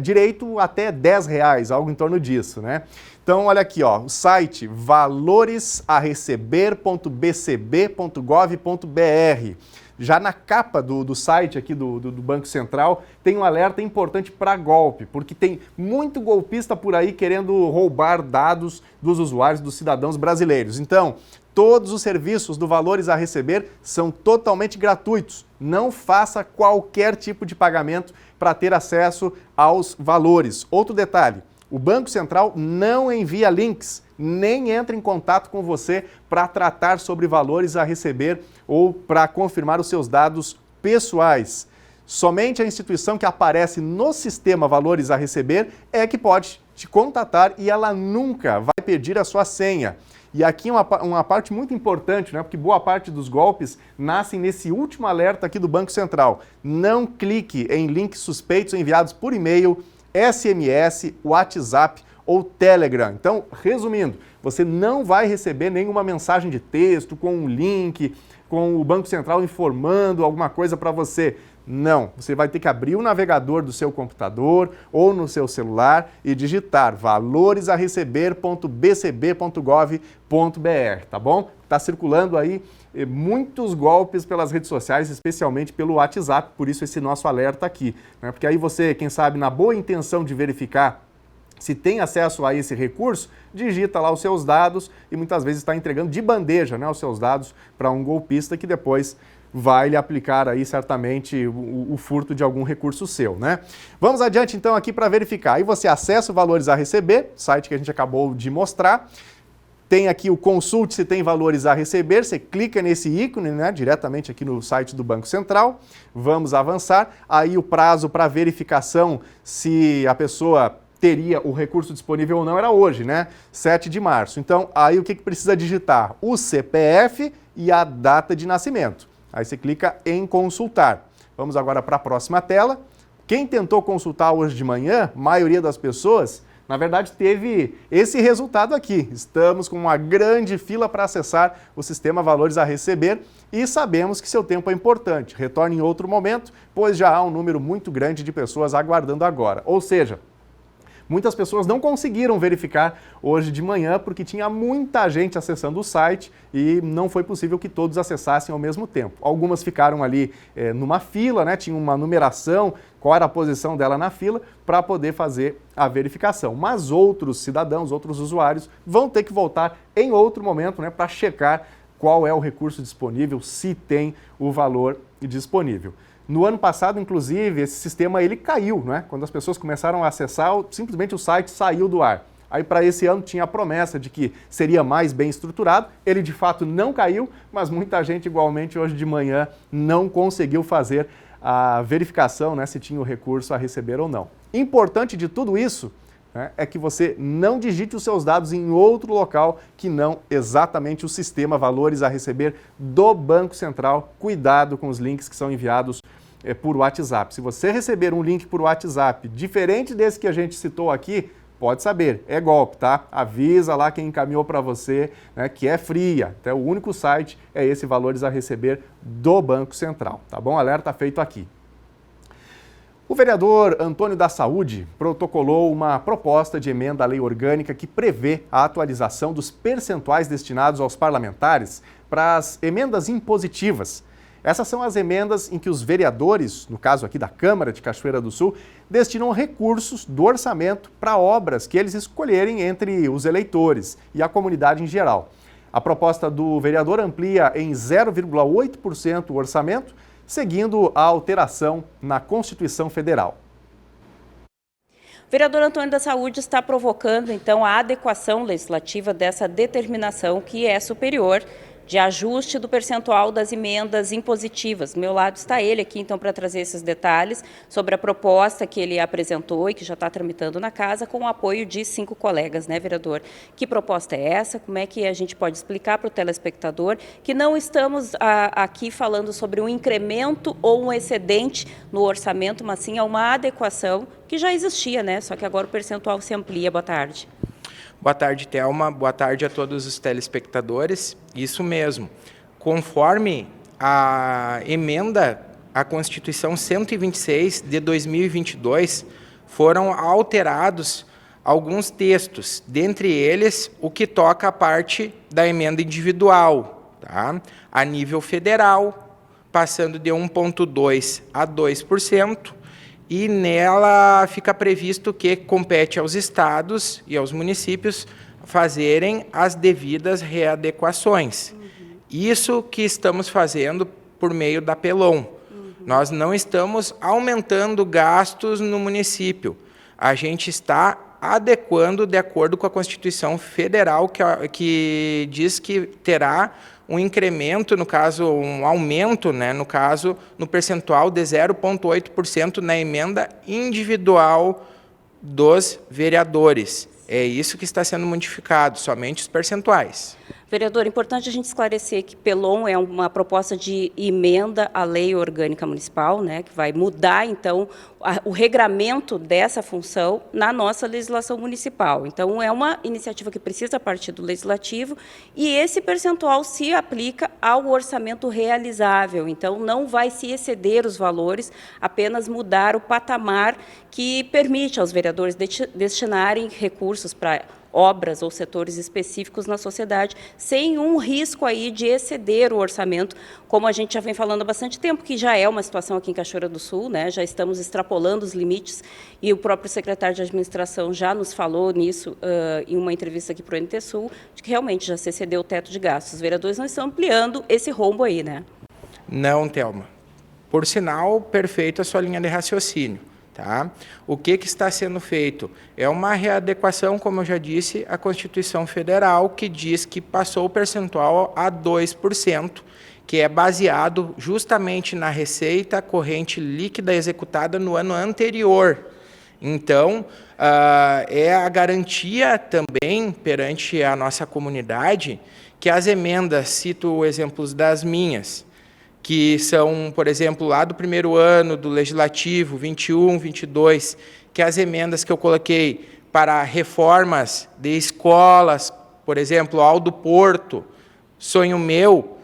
direito até R$10, algo em torno disso, né? Então, olha aqui, ó, o site valoresareceber.bcb.gov.br. Já na capa do site aqui do Banco Central tem um alerta importante para golpe, porque tem muito golpista por aí querendo roubar dados dos usuários, dos cidadãos brasileiros. Então, todos os serviços do Valores a Receber são totalmente gratuitos. Não faça qualquer tipo de pagamento para ter acesso aos valores. Outro detalhe, o Banco Central não envia links, nem entra em contato com você para tratar sobre valores a receber ou para confirmar os seus dados pessoais. Somente a instituição que aparece no sistema Valores a Receber é que pode te contatar e ela nunca vai pedir a sua senha. E aqui uma parte muito importante, né? Porque boa parte dos golpes nascem nesse último alerta aqui do Banco Central. Não clique em links suspeitos enviados por e-mail, SMS, WhatsApp ou Telegram. Então, resumindo, você não vai receber nenhuma mensagem de texto com um link, com o Banco Central informando alguma coisa para você. Não, você vai ter que abrir o navegador do seu computador ou no seu celular e digitar valoresareceber.bcb.gov.br, tá bom? Está circulando aí muitos golpes pelas redes sociais, especialmente pelo WhatsApp, por isso esse nosso alerta aqui, né? Porque aí você, quem sabe, na boa intenção de verificar se tem acesso a esse recurso, digita lá os seus dados e muitas vezes está entregando de bandeja, né, os seus dados para um golpista que depois vai lhe aplicar aí certamente o furto de algum recurso seu, né? Vamos adiante então aqui para verificar. Aí você acessa o Valores a Receber, site que a gente acabou de mostrar. Tem aqui o consulte se tem valores a receber, você clica nesse ícone, né, diretamente aqui no site do Banco Central. Vamos avançar. Aí o prazo para verificação se a pessoa teria o recurso disponível ou não era hoje, né? 7 de março. Então, aí o que precisa digitar? O CPF e a data de nascimento. Aí você clica em consultar. Vamos agora para a próxima tela. Quem tentou consultar hoje de manhã, a maioria das pessoas, na verdade teve esse resultado aqui. Estamos com uma grande fila para acessar o sistema Valores a Receber e sabemos que seu tempo é importante. Retorne em outro momento, pois já há um número muito grande de pessoas aguardando agora. Ou seja, muitas pessoas não conseguiram verificar hoje de manhã porque tinha muita gente acessando o site e não foi possível que todos acessassem ao mesmo tempo. Algumas ficaram ali numa fila, né? Tinha uma numeração, qual era a posição dela na fila, para poder fazer a verificação. Mas outros cidadãos, outros usuários vão ter que voltar em outro momento, né, para checar qual é o recurso disponível, se tem o valor disponível. No ano passado, inclusive, esse sistema ele caiu, né? Quando as pessoas começaram a acessar, simplesmente o site saiu do ar. Aí para esse ano tinha a promessa de que seria mais bem estruturado, ele de fato não caiu, mas muita gente igualmente hoje de manhã não conseguiu fazer a verificação, né, se tinha o recurso a receber ou não. Importante de tudo isso, né, é que você não digite os seus dados em outro local que não exatamente o sistema Valores a Receber do Banco Central. Cuidado com os links que são enviados por WhatsApp. Se você receber um link por WhatsApp diferente desse que a gente citou aqui, pode saber, é golpe, tá? Avisa lá quem encaminhou para você, né, que é fria. Até o único site é esse Valores a Receber do Banco Central, tá bom? Alerta feito aqui. O vereador Antônio da Saúde protocolou uma proposta de emenda à lei orgânica que prevê a atualização dos percentuais destinados aos parlamentares para as emendas impositivas. Essas são as emendas em que os vereadores, no caso aqui da Câmara de Cachoeira do Sul, destinam recursos do orçamento para obras que eles escolherem entre os eleitores e a comunidade em geral. A proposta do vereador amplia em 0,8% o orçamento, seguindo a alteração na Constituição Federal. O vereador Antônio da Saúde está provocando, então, a adequação legislativa dessa determinação que é superior de ajuste do percentual das emendas impositivas. Do meu lado está ele aqui, então, para trazer esses detalhes sobre a proposta que ele apresentou e que já está tramitando na casa, com o apoio de 5 colegas, né, vereador? Que proposta é essa? Como é que a gente pode explicar para o telespectador que não estamos aqui falando sobre um incremento ou um excedente no orçamento, mas sim uma adequação que já existia, né? Só que agora o percentual se amplia. Boa tarde. Boa tarde, Thelma. Boa tarde a todos os telespectadores. Isso mesmo. Conforme a emenda à Constituição 126 de 2022, foram alterados alguns textos, dentre eles o que toca a parte da emenda individual, tá? A nível federal, passando de 1,2% a 2%, e nela fica previsto que compete aos estados e aos municípios fazerem as devidas readequações. Isso que estamos fazendo por meio da PELON. Nós não estamos aumentando gastos no município. A gente está adequando de acordo com a Constituição Federal, que diz que terá um incremento, no caso, um aumento, né, no caso, no percentual de 0,8% na emenda individual dos vereadores. É isso que está sendo modificado, somente os percentuais. Vereador, importante a gente esclarecer que PELON é uma proposta de emenda à lei orgânica municipal, né, que vai mudar, então, o regramento dessa função na nossa legislação municipal. Então, é uma iniciativa que precisa partir do legislativo e esse percentual se aplica ao orçamento realizável. Então, não vai se exceder os valores, apenas mudar o patamar que permite aos vereadores destinarem recursos para obras ou setores específicos na sociedade, sem um risco aí de exceder o orçamento, como a gente já vem falando há bastante tempo, que já é uma situação aqui em Cachoeira do Sul, né? Já estamos extrapolando os limites, e o próprio secretário de administração já nos falou nisso em uma entrevista aqui para o NT Sul, de que realmente já se excedeu o teto de gastos. Os vereadores não estão ampliando esse rombo aí, né? Não, Thelma. Por sinal, perfeito a sua linha de raciocínio. Tá? O que está sendo feito? É uma readequação, como eu já disse, à Constituição Federal, que diz que passou o percentual a 2%, que é baseado justamente na receita corrente líquida executada no ano anterior. Então, é a garantia também perante a nossa comunidade que as emendas, cito exemplos das minhas, que são, por exemplo, lá do primeiro ano do Legislativo, 21, 22, que as emendas que eu coloquei para reformas de escolas, por exemplo, Aldo Porto, Sonho Meu,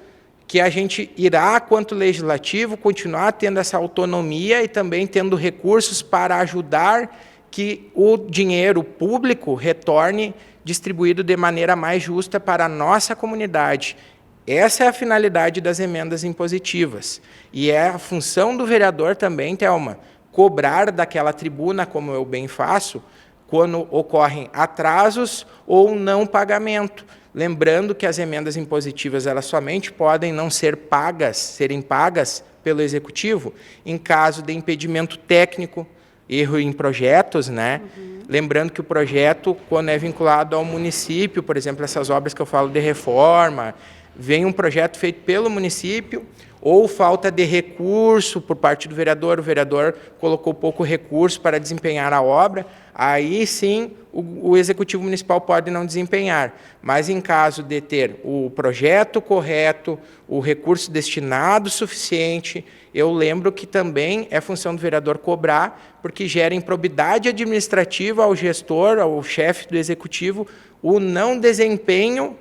que a gente irá, quanto Legislativo, continuar tendo essa autonomia e também tendo recursos para ajudar que o dinheiro público retorne distribuído de maneira mais justa para a nossa comunidade. Essa é a finalidade das emendas impositivas. E é a função do vereador também, Thelma, cobrar daquela tribuna, como eu bem faço, quando ocorrem atrasos ou não pagamento. Lembrando que as emendas impositivas elas somente podem não serem pagas pelo Executivo em caso de impedimento técnico, erro em projetos, né? Lembrando que o projeto, quando é vinculado ao município, por exemplo, essas obras que eu falo de reforma, vem um projeto feito pelo município, ou falta de recurso por parte do vereador, o vereador colocou pouco recurso para desempenhar a obra, aí sim o Executivo Municipal pode não desempenhar. Mas em caso de ter o projeto correto, o recurso destinado suficiente, eu lembro que também é função do vereador cobrar, porque gera improbidade administrativa ao gestor, ao chefe do Executivo, o não desempenho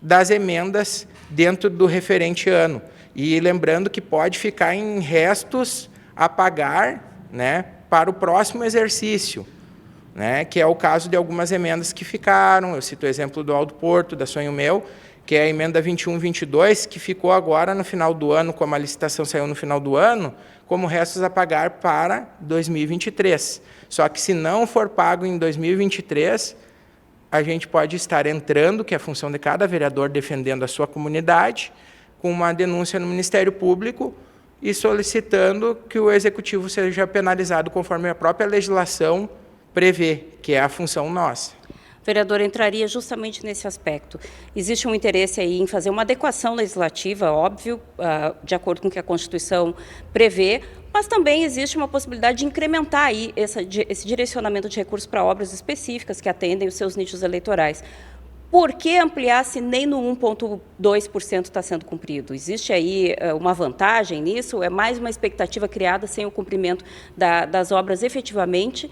das emendas dentro do referente ano. E lembrando que pode ficar em restos a pagar, né, para o próximo exercício, né, que é o caso de algumas emendas que ficaram. Eu cito o exemplo do Alto Porto, da Sonho Meu, que é a emenda 21-22, que ficou agora no final do ano, como a licitação saiu no final do ano, como restos a pagar para 2023. Só que se não for pago em 2023, a gente pode estar entrando, que é a função de cada vereador defendendo a sua comunidade, com uma denúncia no Ministério Público e solicitando que o Executivo seja penalizado conforme a própria legislação prevê, que é a função nossa. O vereador entraria justamente nesse aspecto. Existe um interesse aí em fazer uma adequação legislativa, óbvio, de acordo com o que a Constituição prevê, mas também existe uma possibilidade de incrementar aí esse direcionamento de recursos para obras específicas que atendem os seus nichos eleitorais. Por que ampliar se nem no 1,2% está sendo cumprido? Existe aí uma vantagem nisso? É mais uma expectativa criada sem o cumprimento das obras efetivamente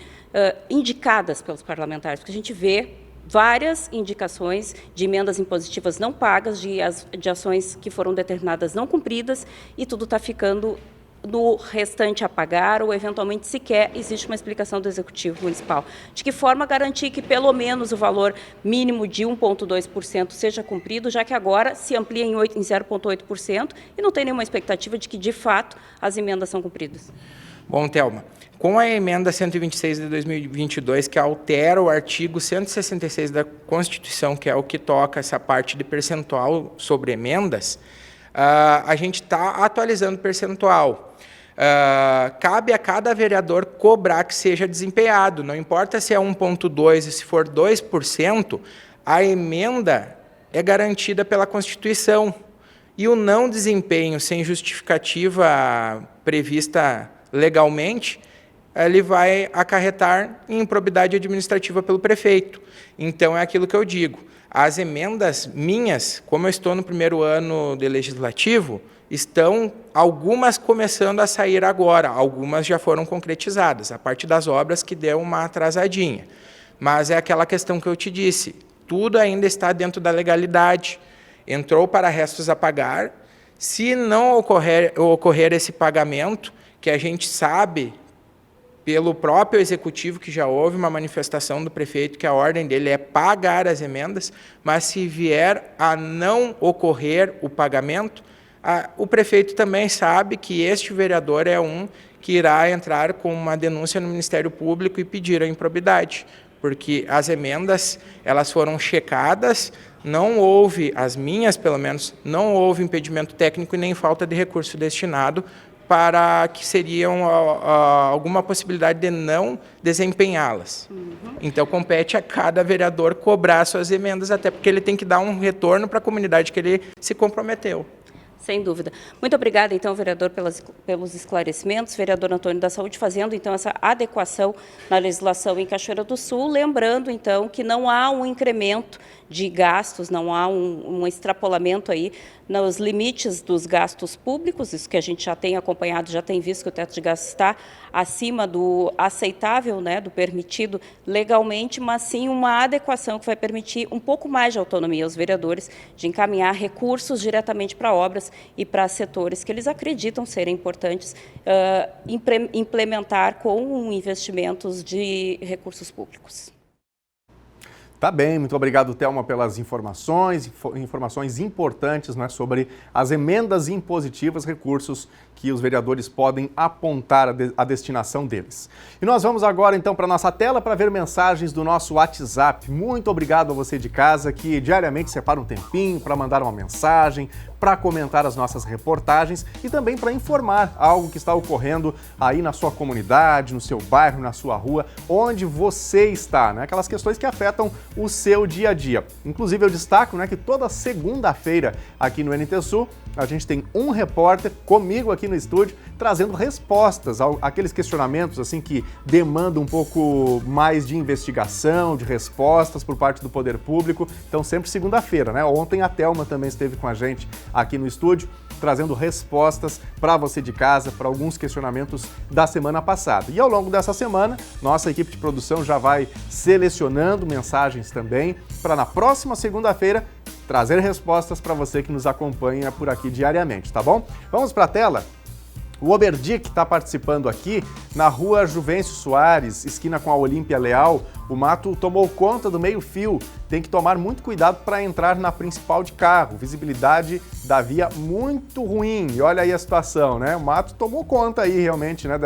indicadas pelos parlamentares? Porque a gente vê várias indicações de emendas impositivas não pagas, de ações que foram determinadas não cumpridas, e tudo está ficando no restante a pagar, ou eventualmente sequer existe uma explicação do Executivo Municipal. De que forma garantir que pelo menos o valor mínimo de 1,2% seja cumprido, já que agora se amplia em 0,8% e não tem nenhuma expectativa de que, de fato, as emendas são cumpridas? Bom, Thelma, com a emenda 126 de 2022, que altera o artigo 166 da Constituição, que é o que toca essa parte de percentual sobre emendas, a gente está atualizando o percentual. Cabe a cada vereador cobrar que seja desempenhado, não importa se é 1,2% e se for 2%, a emenda é garantida pela Constituição. E o não desempenho sem justificativa prevista legalmente, ele vai acarretar em improbidade administrativa pelo prefeito. Então, é aquilo que eu digo. As emendas minhas, como eu estou no primeiro ano de legislativo, estão algumas começando a sair agora, algumas já foram concretizadas, a parte das obras que deu uma atrasadinha. Mas é aquela questão que eu te disse, tudo ainda está dentro da legalidade, entrou para restos a pagar. Se não ocorrer esse pagamento, que a gente sabe pelo próprio Executivo que já houve uma manifestação do prefeito que a ordem dele é pagar as emendas, mas se vier a não ocorrer o pagamento, o prefeito também sabe que este vereador é um que irá entrar com uma denúncia no Ministério Público e pedir a improbidade, porque as emendas elas foram checadas, não houve, as minhas pelo menos, não houve impedimento técnico e nem falta de recurso destinado para que seriam alguma possibilidade de não desempenhá-las. Então, compete a cada vereador cobrar suas emendas, até porque ele tem que dar um retorno para a comunidade que ele se comprometeu. Sem dúvida. Muito obrigada, então, vereador, pelos esclarecimentos. Vereador Antônio da Saúde, fazendo, então, essa adequação na legislação em Cachoeira do Sul, lembrando, então, que não há um incremento de gastos, não há um extrapolamento aí nos limites dos gastos públicos, isso que a gente já tem acompanhado, já tem visto que o teto de gastos está acima do aceitável, né, do permitido legalmente, mas sim uma adequação que vai permitir um pouco mais de autonomia aos vereadores de encaminhar recursos diretamente para obras e para setores que eles acreditam serem importantes implementar com investimentos de recursos públicos. Tá bem, muito obrigado, Thelma, pelas informações importantes, né, sobre as emendas impositivas, recursos que os vereadores podem apontar a destinação deles. E nós vamos agora, então, para a nossa tela para ver mensagens do nosso WhatsApp. Muito obrigado a você de casa que diariamente separa um tempinho para mandar uma mensagem, para comentar as nossas reportagens e também para informar algo que está ocorrendo aí na sua comunidade, no seu bairro, na sua rua, onde você está, né? Aquelas questões que afetam o seu dia a dia. Inclusive, eu destaco, né, que toda segunda-feira aqui no NT Sul a gente tem um repórter comigo aqui no estúdio trazendo respostas àqueles questionamentos assim que demandam um pouco mais de investigação, de respostas por parte do poder público. Então, sempre segunda-feira, né? Ontem a Thelma também esteve com a gente aqui no estúdio, trazendo respostas para você de casa, para alguns questionamentos da semana passada. E ao longo dessa semana, nossa equipe de produção já vai selecionando mensagens também para na próxima segunda-feira trazer respostas para você que nos acompanha por aqui diariamente, tá bom? Vamos para a tela? O Oberdic está participando aqui. Na rua Juvencio Soares, esquina com a Olímpia Leal, o mato tomou conta do meio-fio. Tem que tomar muito cuidado para entrar na principal de carro. Visibilidade da via muito ruim. E olha aí a situação, né? O mato tomou conta aí realmente, né,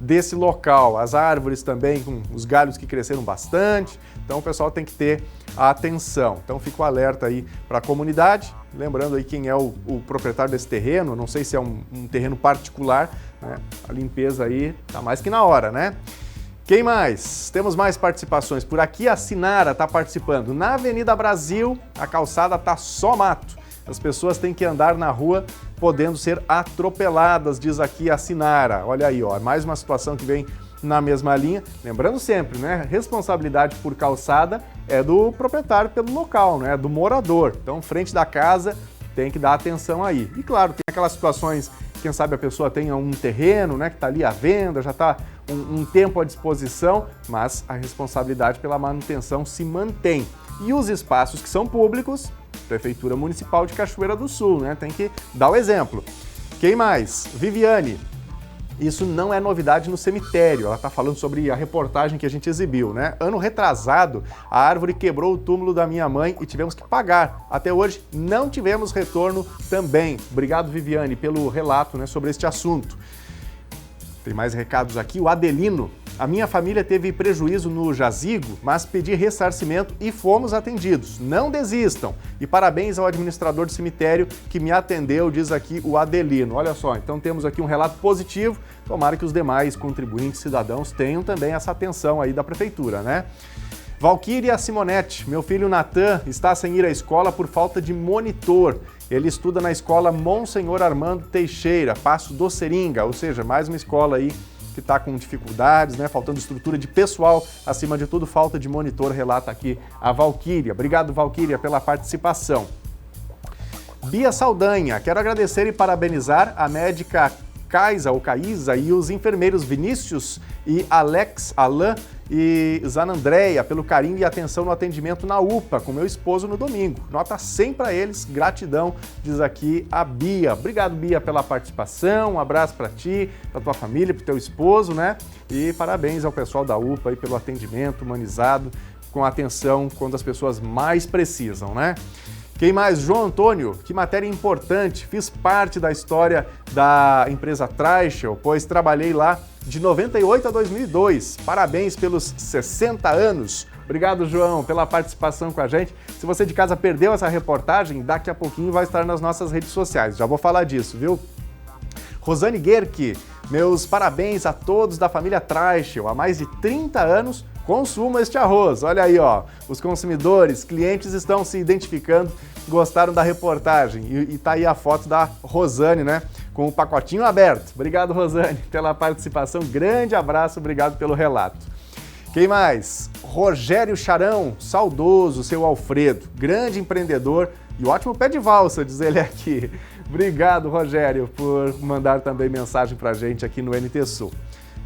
desse local. As árvores também, com os galhos que cresceram bastante. Então o pessoal tem que ter atenção. Então fica o alerta aí para a comunidade. Lembrando aí quem é o proprietário desse terreno, não sei se é um terreno particular, né? A limpeza aí tá mais que na hora, né? Quem mais? Temos mais participações por aqui. A Sinara está participando. Na Avenida Brasil, a calçada tá só mato. As pessoas têm que andar na rua podendo ser atropeladas, diz aqui a Sinara. Olha aí, ó, mais uma situação que vem na mesma linha. Lembrando sempre, né, responsabilidade por calçada é do proprietário pelo local, né, do morador. Então, frente da casa, tem que dar atenção aí. E claro, tem aquelas situações, quem sabe a pessoa tenha um terreno, né, que está ali à venda, já está um tempo à disposição, mas a responsabilidade pela manutenção se mantém. E os espaços que são públicos, Prefeitura Municipal de Cachoeira do Sul, né? Tem que dar o exemplo. Quem mais? Viviane. Isso não é novidade no cemitério. Ela está falando sobre a reportagem que a gente exibiu, né? Ano retrasado, a árvore quebrou o túmulo da minha mãe e tivemos que pagar. Até hoje, não tivemos retorno também. Obrigado, Viviane, pelo relato, né, sobre este assunto. Tem mais recados aqui. O Adelino. A minha família teve prejuízo no jazigo, mas pedi ressarcimento e fomos atendidos. Não desistam. E parabéns ao administrador do cemitério que me atendeu, diz aqui o Adelino. Olha só, então temos aqui um relato positivo. Tomara que os demais contribuintes cidadãos tenham também essa atenção aí da prefeitura, né? Valquíria Simonetti, meu filho Natan está sem ir à escola por falta de monitor. Ele estuda na escola Monsenhor Armando Teixeira, Passo do Seringa, ou seja, mais uma escola aí que está com dificuldades, né? Faltando estrutura de pessoal, acima de tudo, falta de monitor, relata aqui a Valquíria. Obrigado, Valquíria, pela participação. Bia Saldanha, quero agradecer e parabenizar a médica Kaisa e os enfermeiros Vinícius e Alex, Alain e Zanandréia pelo carinho e atenção no atendimento na UPA com meu esposo no domingo. Nota 100 para eles, gratidão, diz aqui a Bia. Obrigado, Bia, pela participação, um abraço para ti, para tua família, para o teu esposo, né? E parabéns ao pessoal da UPA aí pelo atendimento humanizado, com atenção quando as pessoas mais precisam, né? Quem mais? João Antônio, que matéria importante, fiz parte da história da empresa Traichel, pois trabalhei lá de 98 a 2002. Parabéns pelos 60 anos. Obrigado, João, pela participação com a gente. Se você de casa perdeu essa reportagem, daqui a pouquinho vai estar nas nossas redes sociais. Já vou falar disso, viu? Rosane Guerque, meus parabéns a todos da família Traichel. Há mais de 30 anos, consuma este arroz. Olha aí, ó, os consumidores, clientes estão se identificando, gostaram da reportagem. E tá aí a foto da Rosane, né, com o pacotinho aberto. Obrigado, Rosane, pela participação. Grande abraço, obrigado pelo relato. Quem mais? Rogério Charão, saudoso, seu Alfredo, grande empreendedor e ótimo pé de valsa, diz ele aqui. Obrigado, Rogério, por mandar também mensagem pra gente aqui no NT Sul.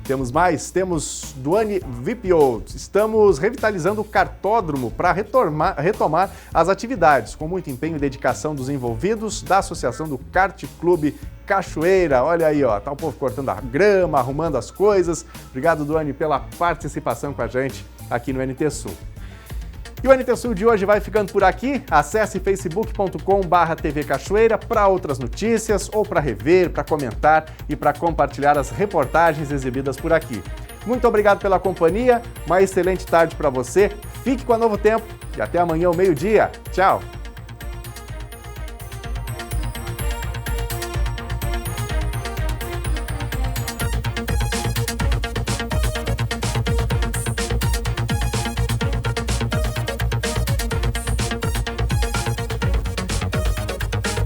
Temos mais? Temos Duane Vipiold. Estamos revitalizando o cartódromo para retomar as atividades, com muito empenho e dedicação dos envolvidos da Associação do Kart Clube Cachoeira. Olha aí, ó, tá o povo cortando a grama, arrumando as coisas. Obrigado, Duane, pela participação com a gente aqui no NT Sul. E o NT Sul de hoje vai ficando por aqui. Acesse facebook.com/TV Cachoeira para outras notícias ou para rever, para comentar e para compartilhar as reportagens exibidas por aqui. Muito obrigado pela companhia, uma excelente tarde para você, fique com a Novo Tempo e até amanhã ao meio-dia. Tchau!